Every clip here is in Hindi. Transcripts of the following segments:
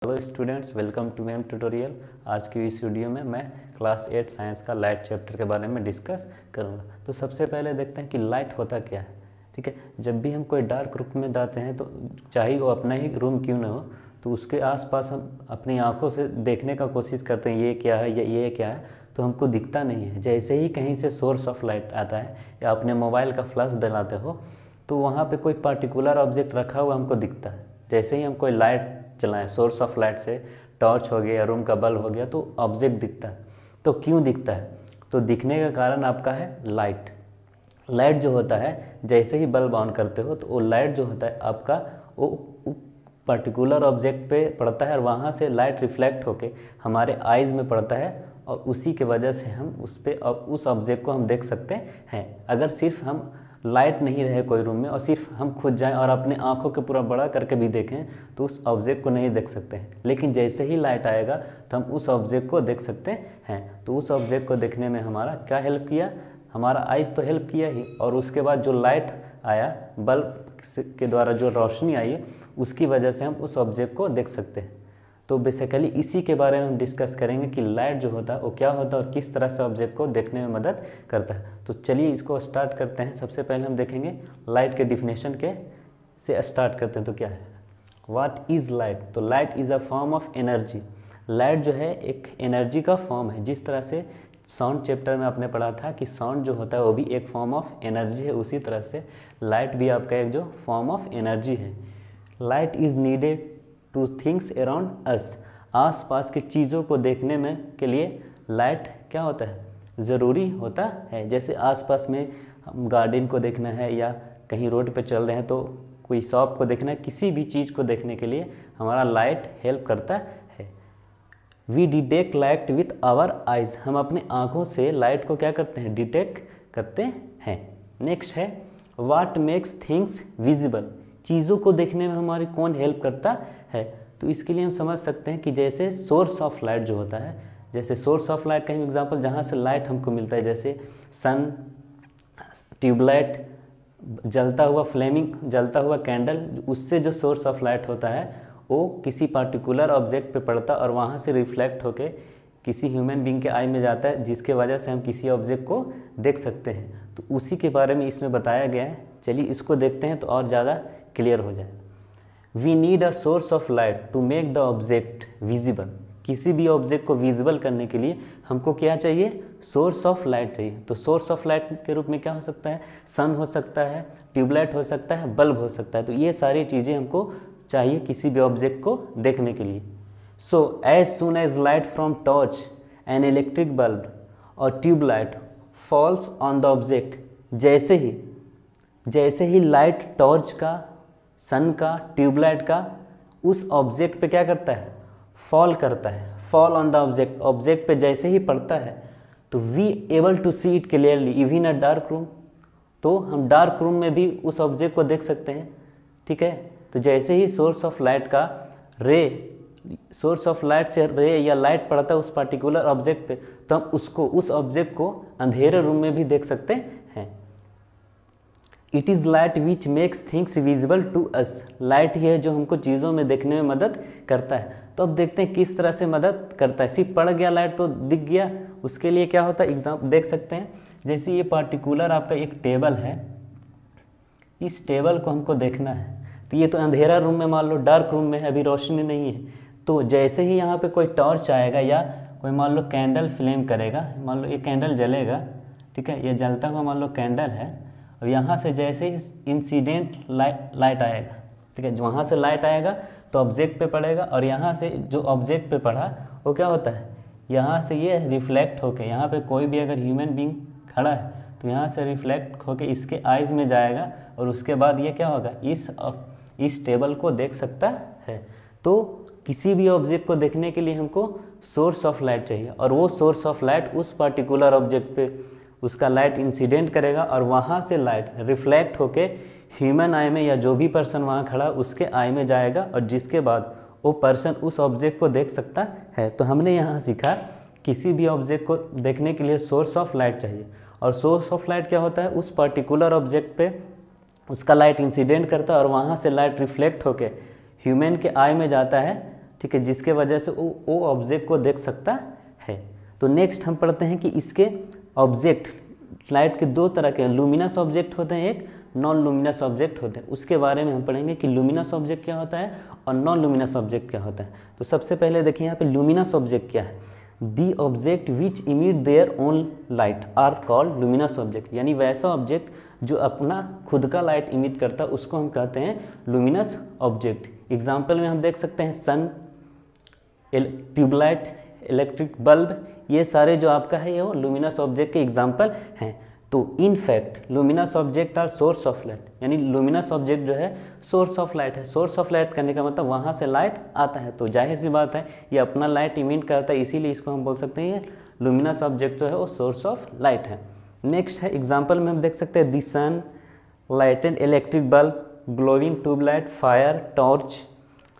Hello students, welcome to mam tutorial. आज की इस वीडियो में मैं क्लास 8 साइंस का लाइट चैप्टर के बारे में डिस्कस करूंगा। तो सबसे पहले देखते हैं कि लाइट होता क्या है। ठीक है, जब भी हम कोई डार्क रूम में जाते हैं तो चाहे वो अपना ही रूम क्यों ना हो, तो उसके आसपास हम अपनी आंखों से देखने का कोशिश करते हैं ये क्या है या ये क्या है, तो हमको दिखता नहीं है। जैसे ही कहीं से सोर्स ऑफ लाइट आता है या अपने मोबाइल का फ्लैश दिलाते हो तो वहाँ पे कोई पर्टिकुलर ऑब्जेक्ट रखा हुआ हमको दिखता है। जैसे ही हम कोई लाइट चलाएं, सोर्स ऑफ लाइट से टॉर्च हो गया या रूम का बल्ब हो गया, तो ऑब्जेक्ट दिखता है। तो क्यों दिखता है? तो दिखने का कारण आपका है लाइट। लाइट जो होता है, जैसे ही बल्ब ऑन करते हो तो वो लाइट जो होता है आपका वो पर्टिकुलर ऑब्जेक्ट पे पड़ता है और वहाँ से लाइट रिफ्लेक्ट होके हमारे आइज़ में पड़ता है और उसी के वजह से हम उस ऑब्जेक्ट को हम देख सकते हैं। अगर सिर्फ हम लाइट नहीं रहे कोई रूम में और सिर्फ हम खुद जाएं और अपने आंखों के पूरा बड़ा करके भी देखें तो उस ऑब्जेक्ट को नहीं देख सकते हैं। लेकिन जैसे ही लाइट आएगा तो हम उस ऑब्जेक्ट को देख सकते हैं। तो उस ऑब्जेक्ट को देखने में हमारा क्या हेल्प किया? हमारा आइज़ तो हेल्प किया ही, और उसके बाद जो लाइट आया, बल्ब के द्वारा जो रोशनी आई है, उसकी वजह से हम उस ऑब्जेक्ट को देख सकते हैं। तो बेसिकली इसी के बारे में हम डिस्कस करेंगे कि लाइट जो होता है वो क्या होता है और किस तरह से ऑब्जेक्ट को देखने में मदद करता है। तो चलिए इसको स्टार्ट करते हैं। सबसे पहले हम देखेंगे लाइट के डिफिनेशन के से स्टार्ट करते हैं। तो क्या है, व्हाट इज़ लाइट? तो light is a form of energy. Light जो है एक एनर्जी का फॉर्म है। जिस तरह से साउंड चैप्टर में आपने पढ़ा था कि साउंड जो होता है वो भी एक फॉर्म ऑफ एनर्जी है, उसी तरह से लाइट भी आपका एक जो फॉर्म ऑफ एनर्जी है। Light is needed two things around us. आसपास की चीज़ों को देखने में के लिए लाइट क्या होता है? ज़रूरी होता है। जैसे आसपास में हम गार्डन को देखना है या कहीं रोड पे चल रहे हैं तो कोई शॉप को देखना है, किसी भी चीज़ को देखने के लिए हमारा लाइट हेल्प करता है। We detect light with our eyes. हम अपने आँखों से लाइट को क्या करते हैं? डिटेक्ट करते हैं। नेक्स्ट है व्हाट मेक्स थिंग्स विजिबल। चीज़ों को देखने में हमारी कौन हेल्प करता है? तो इसके लिए हम समझ सकते हैं कि जैसे सोर्स ऑफ लाइट जो होता है, जैसे सोर्स ऑफ लाइट का एग्जांपल जहाँ से लाइट हमको मिलता है, जैसे सन, ट्यूबलाइट, जलता हुआ फ्लेमिंग, जलता हुआ कैंडल, उससे जो सोर्स ऑफ लाइट होता है वो किसी पर्टिकुलर ऑब्जेक्ट पे पड़ता है और वहाँ से रिफ्लेक्ट होके किसी ह्यूमन बींग के आई में जाता है, जिसके वजह से हम किसी ऑब्जेक्ट को देख सकते हैं। तो उसी के बारे में इसमें बताया गया है। चलिए इसको देखते हैं तो और ज़्यादा क्लियर हो जाए। We need a source of light to make the object visible. किसी भी ऑब्जेक्ट को विजिबल करने के लिए हमको क्या चाहिए? सोर्स ऑफ लाइट चाहिए। तो सोर्स ऑफ लाइट के रूप में क्या हो सकता है? सन हो सकता है, ट्यूबलाइट हो सकता है, बल्ब हो सकता है। तो ये सारी चीज़ें हमको चाहिए किसी भी ऑब्जेक्ट को देखने के लिए। So as soon as light from torch, an electric bulb और tubelight falls on the object. जैसे ही लाइट टॉर्च का, सन का, ट्यूबलाइट का उस ऑब्जेक्ट पे क्या करता है? फॉल करता है। Fall on the object, object पे जैसे ही पड़ता है तो we able to see it clearly even a dark room. तो हम डार्क रूम में भी उस ऑब्जेक्ट को देख सकते हैं। ठीक है, तो जैसे ही सोर्स ऑफ लाइट का रे, सोर्स ऑफ लाइट से रे या लाइट पड़ता है उस पर्टिकुलर ऑब्जेक्ट पे, तो हम उस ऑब्जेक्ट को अंधेरे रूम में भी देख सकते हैं। It is light which makes things visible to us. Light ही है जो हमको चीज़ों में देखने में मदद करता है। तो अब देखते हैं किस तरह से मदद करता है। सिर्फ पड़ गया लाइट तो दिख गया, उसके लिए क्या होता है? एग्जाम्पल देख सकते हैं। जैसे ये पार्टिकुलर आपका एक टेबल है, इस टेबल को हमको देखना है। तो ये तो अंधेरा रूम में, मान लो डार्क रूम में है, अभी रोशनी नहीं है। तो जैसे ही यहाँ पे कोई टॉर्च आएगा या कोई मान लो कैंडल फ्लेम करेगा, मान लो ये कैंडल जलेगा, ठीक है, ये जलता हुआ मान लो कैंडल है, और यहाँ से जैसे ही इंसिडेंट लाइट आएगा, ठीक है, वहाँ से लाइट आएगा तो ऑब्जेक्ट पे पड़ेगा, और यहाँ से जो ऑब्जेक्ट पे पड़ा वो क्या होता है? यहाँ से ये रिफ्लेक्ट होके, यहाँ पे कोई भी अगर ह्यूमन बींग खड़ा है तो यहाँ से रिफ्लेक्ट होके इसके आइज़ में जाएगा, और उसके बाद ये क्या होगा? इस टेबल को देख सकता है। तो किसी भी ऑब्जेक्ट को देखने के लिए हमको सोर्स ऑफ लाइट चाहिए, और वो सोर्स ऑफ लाइट उस पर्टिकुलर ऑब्जेक्ट पे उसका लाइट इंसिडेंट करेगा और वहाँ से लाइट रिफ्लेक्ट होके ह्यूमन आई में या जो भी पर्सन वहाँ खड़ा उसके आई में जाएगा, और जिसके बाद वो पर्सन उस ऑब्जेक्ट को देख सकता है। तो हमने यहाँ सीखा किसी भी ऑब्जेक्ट को देखने के लिए सोर्स ऑफ लाइट चाहिए, और सोर्स ऑफ लाइट क्या होता है? उस पर्टिकुलर ऑब्जेक्ट पे उसका लाइट इंसिडेंट करता है और वहाँ से लाइट रिफ्लेक्ट होके ह्यूमन के आई में जाता है, ठीक है, जिसके वजह से वो ऑब्जेक्ट को देख सकता है। तो नेक्स्ट हम पढ़ते हैं कि इसके ऑब्जेक्ट, लाइट के दो तरह के लुमिनस ऑब्जेक्ट होते हैं, एक नॉन लुमिनस ऑब्जेक्ट होते हैं। उसके बारे में हम पढ़ेंगे कि लुमिनस ऑब्जेक्ट क्या होता है और नॉन लुमिनस ऑब्जेक्ट क्या होता है। तो सबसे पहले देखिए यहाँ पे लुमिनस ऑब्जेक्ट क्या है। The object which emit their own light are called luminous object, यानी वैसा ऑब्जेक्ट जो अपना खुद का लाइट इमिट करता है उसको हम कहते हैं लुमिनस ऑब्जेक्ट। एग्जाम्पल में हम देख सकते हैं सन, ट्यूबलाइट, इलेक्ट्रिक बल्ब, ये सारे जो आपका है ये लुमिनस ऑब्जेक्ट के एग्जाम्पल हैं। तो in fact luminous object are source of light, यानी लुमिनस ऑब्जेक्ट जो है सोर्स ऑफ लाइट है। सोर्स ऑफ लाइट करने का मतलब वहाँ से लाइट आता है, तो जाहिर सी बात है ये अपना लाइट इमिट करता है, इसीलिए इसको हम बोल सकते हैं ये लुमिनस ऑब्जेक्ट जो है वो सोर्स ऑफ लाइट है। नेक्स्ट है एग्जाम्पल में हम देख सकते हैं the sun, lighted electric bulb, glowing tubelight, fire, torch,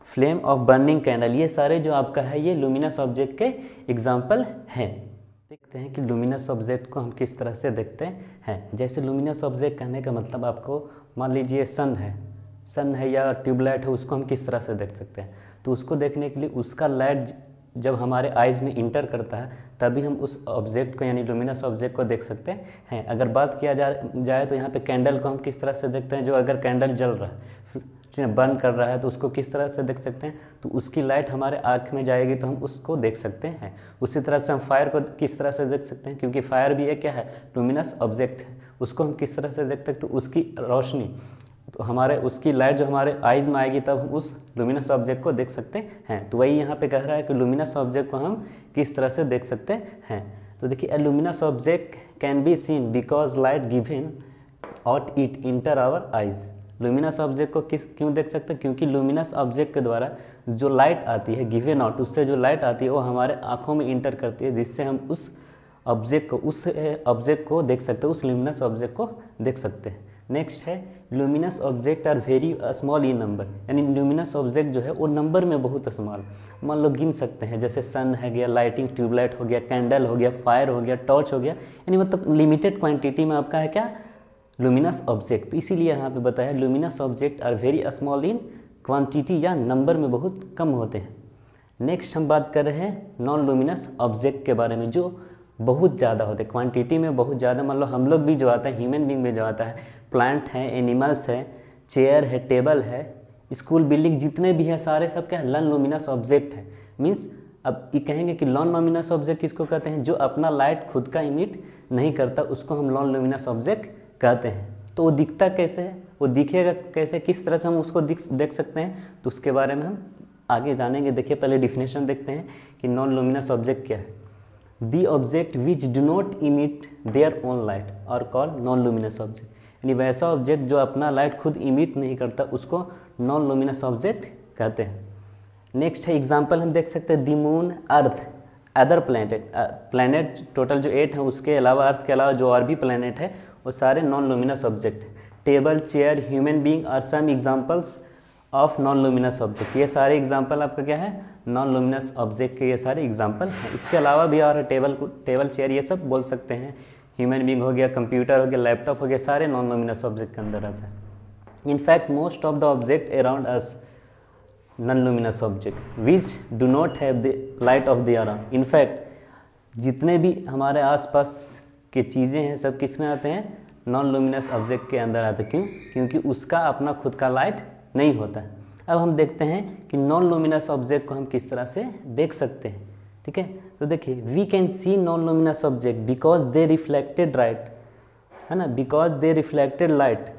flame of burning candle, ये सारे जो आपका है ये लुमिनस ऑब्जेक्ट के एग्जाम्पल हैं। देखते हैं कि लुमिनस ऑब्जेक्ट को हम किस तरह से देखते हैं। जैसे लुमिनस ऑब्जेक्ट कहने का मतलब आपको मान लीजिए सन है या ट्यूबलाइट है, उसको हम किस तरह से देख सकते हैं। तो उसको देखने के लिए उसका लाइट जब हमारे आइज़ में इंटर करता है तभी हम उस ऑब्जेक्ट को यानी लुमिनस ऑब्जेक्ट को देख सकते हैं। अगर बात किया जाए तो यहाँ पे कैंडल को हम किस तरह से देखते हैं, जो अगर कैंडल जल रहा है, बर्न कर रहा है, तो उसको किस तरह से देख सकते हैं, तो उसकी लाइट हमारे आँख में जाएगी तो हम उसको देख सकते हैं। उसी तरह से हम फायर को किस तरह से देख सकते हैं, क्योंकि फायर भी एक क्या है, लुमिनस ऑब्जेक्ट है, उसको हम किस तरह से देखते हैं, तो उसकी रोशनी, तो हमारे उसकी लाइट जो हमारे आइज़ में आएगी तब हम उस लुमिनस ऑब्जेक्ट को देख सकते हैं। तो वही यहाँ पे कह रहा है कि लुमिनस ऑब्जेक्ट को हम किस तरह से देख सकते हैं। तो देखिए a luminous object can be seen because light given out it enter our eyes. Luminous object को क्यों देख सकते हैं, क्योंकि लुमिनस ऑब्जेक्ट के द्वारा जो लाइट आती है गिवन आउट, उससे जो लाइट आती है वो हमारे आँखों में इंटर करती है, जिससे हम उस ऑब्जेक्ट को देख सकते हैं, उस लुमिनस ऑब्जेक्ट को देख सकते हैं। नेक्स्ट है luminous object are very small in number, यानी लुमिनस ऑब्जेक्ट जो है वो नंबर में बहुत स्मॉल, मान लो गिन सकते हैं, जैसे सन है गया, लाइटिंग ट्यूबलाइट हो गया, कैंडल हो गया, फायर हो गया, टॉर्च हो गया, यानी मतलब लिमिटेड क्वांटिटी में आपका है क्या, लुमिनस ऑब्जेक्ट। तो इसीलिए यहाँ पे बताया luminous object are very small in quantity, या नंबर में बहुत कम होते हैं। नेक्स्ट हम बात कर रहे हैं नॉन लुमिनस ऑब्जेक्ट के बारे में, जो बहुत ज़्यादा होते हैं, क्वांटिटी में बहुत ज़्यादा, मान लो हम लोग भी जो आता है, ह्यूमन बींग में जो आता है, प्लांट है, एनिमल्स है, चेयर है, टेबल है, स्कूल बिल्डिंग जितने भी हैं सारे सब क्या है, नॉन लुमिनस ऑब्जेक्ट है। मीन्स अब ये कहेंगे कि नॉन लुमिनस ऑब्जेक्ट किसको कहते हैं, जो अपना लाइट खुद का इमिट नहीं करता, उसको हम नॉन लुमिनस ऑब्जेक्ट कहते हैं। तो वो दिखता कैसे है, वो दिखेगा कैसे, किस तरह से हम उसको देख सकते हैं, तो उसके बारे में हम आगे जानेंगे। देखिए पहले डिफिनेशन देखते हैं कि नॉन लुमिनस ऑब्जेक्ट क्या है। The object which do not emit their own light और कॉल नॉन लुमिनस ऑब्जेक्ट, यानी वैसा ऑब्जेक्ट जो अपना लाइट खुद इमिट नहीं करता उसको नॉन लुमिनस ऑब्जेक्ट कहते हैं। नेक्स्ट है एग्जाम्पल हम देख सकते हैं दी मून, अर्थ, अदर प्लैनेट टोटल जो 8 हैं, उसके अलावा अर्थ के अलावा जो और भी प्लैनेट है वो सारे नॉन लुमिनस ऑब्जेक्ट हैं। Table, chair, human being are some examples of non luminous object, ये सारे एग्जांपल आपका क्या है, नॉन लुमिनस ऑब्जेक्ट के ये सारे एग्जांपल हैं। इसके अलावा भी और टेबल चेयर ये सब बोल सकते हैं, ह्यूमन बीइंग हो गया, कंप्यूटर हो गया, लैपटॉप हो गया, सारे नॉन लुमिनस ऑब्जेक्ट के अंदर आता है। In fact most of the object around us non luminous object which do not have the light of the around, in fact जितने भी हमारे आसपास के चीज़ें हैं सब किस में आते हैं, नॉन लुमिनस ऑब्जेक्ट के अंदर आते हैं। क्यों, क्योंकि उसका अपना खुद का लाइट नहीं होता है। अब हम देखते हैं कि नॉन लुमिनस ऑब्जेक्ट को हम किस तरह से देख सकते हैं। ठीक है, तो देखिए we can see non luminous object because they reflected light, है ना, because they reflected light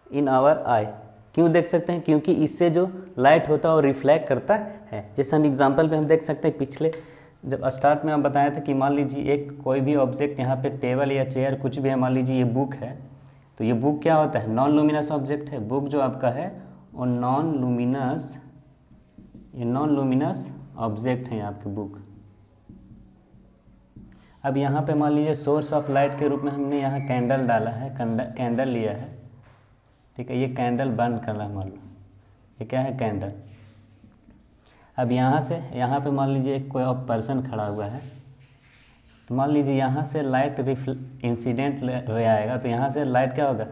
in our eye. क्यों देख सकते हैं, क्योंकि इससे जो लाइट होता है वो रिफ्लेक्ट करता है। जैसे हम एग्जाम्पल पे हम देख सकते हैं, पिछले जब स्टार्ट में हम बताया था कि मान लीजिए एक कोई भी ऑब्जेक्ट यहाँ पे टेबल या चेयर कुछ भी है, मान लीजिए ये बुक है, तो ये बुक क्या होता है, नॉन लुमिनस ऑब्जेक्ट है। बुक जो आपका है वो नॉन लुमिनस ऑब्जेक्ट है आपकी बुक। अब यहाँ पे मान लीजिए सोर्स ऑफ लाइट के रूप में हमने यहाँ कैंडल डाला है, कैंडल लिया है, ठीक है, ये कैंडल बर्न कर रहा है, मान लो ये क्या है, कैंडल। अब यहाँ से यहाँ पे मान लीजिए कोई और पर्सन खड़ा हुआ है, तो मान लीजिए यहाँ से लाइट इंसिडेंट रे आएगा, तो यहाँ से लाइट क्या होगा,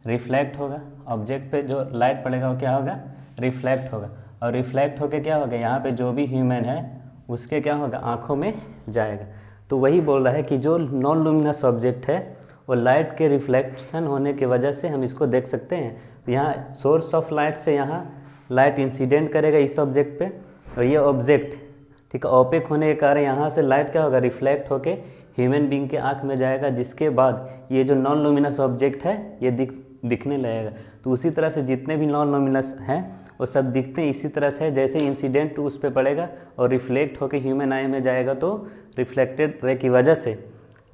रिफ्लेक्ट होगा, ऑब्जेक्ट पे जो लाइट पड़ेगा वो क्या होगा, रिफ्लेक्ट होगा। और रिफ्लेक्ट होके क्या होगा, यहाँ पे जो भी ह्यूमन है उसके क्या होगा, आँखों में जाएगा। तो वही बोल रहा है कि जो नॉन लुमिनस ऑब्जेक्ट है वो लाइट के रिफ्लेक्शन होने की वजह से हम इसको देख सकते हैं। तो यहाँ सोर्स ऑफ लाइट से यहाँ लाइट इंसिडेंट करेगा इस ऑब्जेक्ट पे, और ये ऑब्जेक्ट ठीक है ओपेक होने के कारण यहाँ से लाइट क्या होगा, रिफ्लेक्ट होके ह्यूमन बीइंग के आँख में जाएगा, जिसके बाद ये जो नॉन लुमिनस ऑब्जेक्ट है ये दिखने लगेगा। तो उसी तरह से जितने भी नॉन लुमिनस हैं वो सब दिखते हैं इसी तरह से, जैसे इंसिडेंट उस पर पड़ेगा और रिफ्लेक्ट होके ह्यूमन आई में जाएगा तो रिफ्लेक्टेड रे की वजह से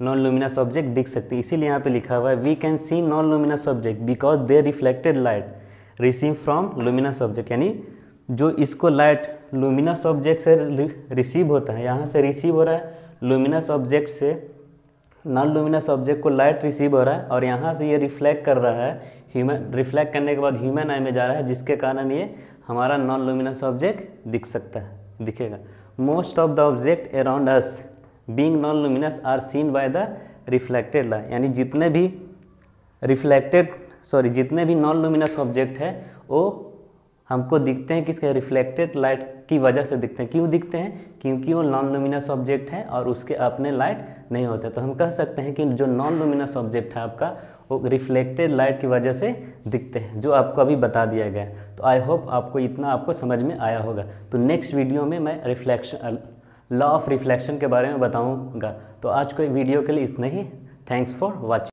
नॉन लुमिनस ऑब्जेक्ट दिख सकते हैं। इसीलिए यहाँ पे लिखा हुआ है we can see non luminous object because they reflected light receive from luminous object, यानी जो इसको लाइट लुमिनस ऑब्जेक्ट से रिसीव होता है, यहाँ से रिसीव हो रहा है लुमिनस ऑब्जेक्ट से, नॉन लुमिनस ऑब्जेक्ट को लाइट रिसीव हो रहा है और यहाँ से ये रिफ्लेक्ट कर रहा है, ह्यूमन रिफ्लेक्ट करने के बाद ह्यूमन आई में जा रहा है, जिसके कारण ये हमारा नॉन लुमिनस ऑब्जेक्ट दिख सकता है, दिखेगा। Most of the object around us being non luminous are seen by the reflected light, यानी जितने भी नॉन लुमिनस ऑब्जेक्ट है वो हमको दिखते हैं किसके, रिफ्लेक्टेड लाइट की वजह से दिखते हैं। क्यों दिखते हैं, क्योंकि वो नॉन लुमिनस ऑब्जेक्ट है और उसके अपने लाइट नहीं होते। तो हम कह सकते हैं कि जो नॉन लुमिनस ऑब्जेक्ट है आपका वो रिफ्लेक्टेड लाइट की वजह से दिखते हैं, जो आपको अभी बता दिया गया है। तो आई होप आपको इतना आपको समझ में आया होगा। तो नेक्स्ट वीडियो में मैं लॉ ऑफ रिफ्लेक्शन के बारे में बताऊँगा। तो आज के वीडियो के लिए इतना ही। Thanks for watching.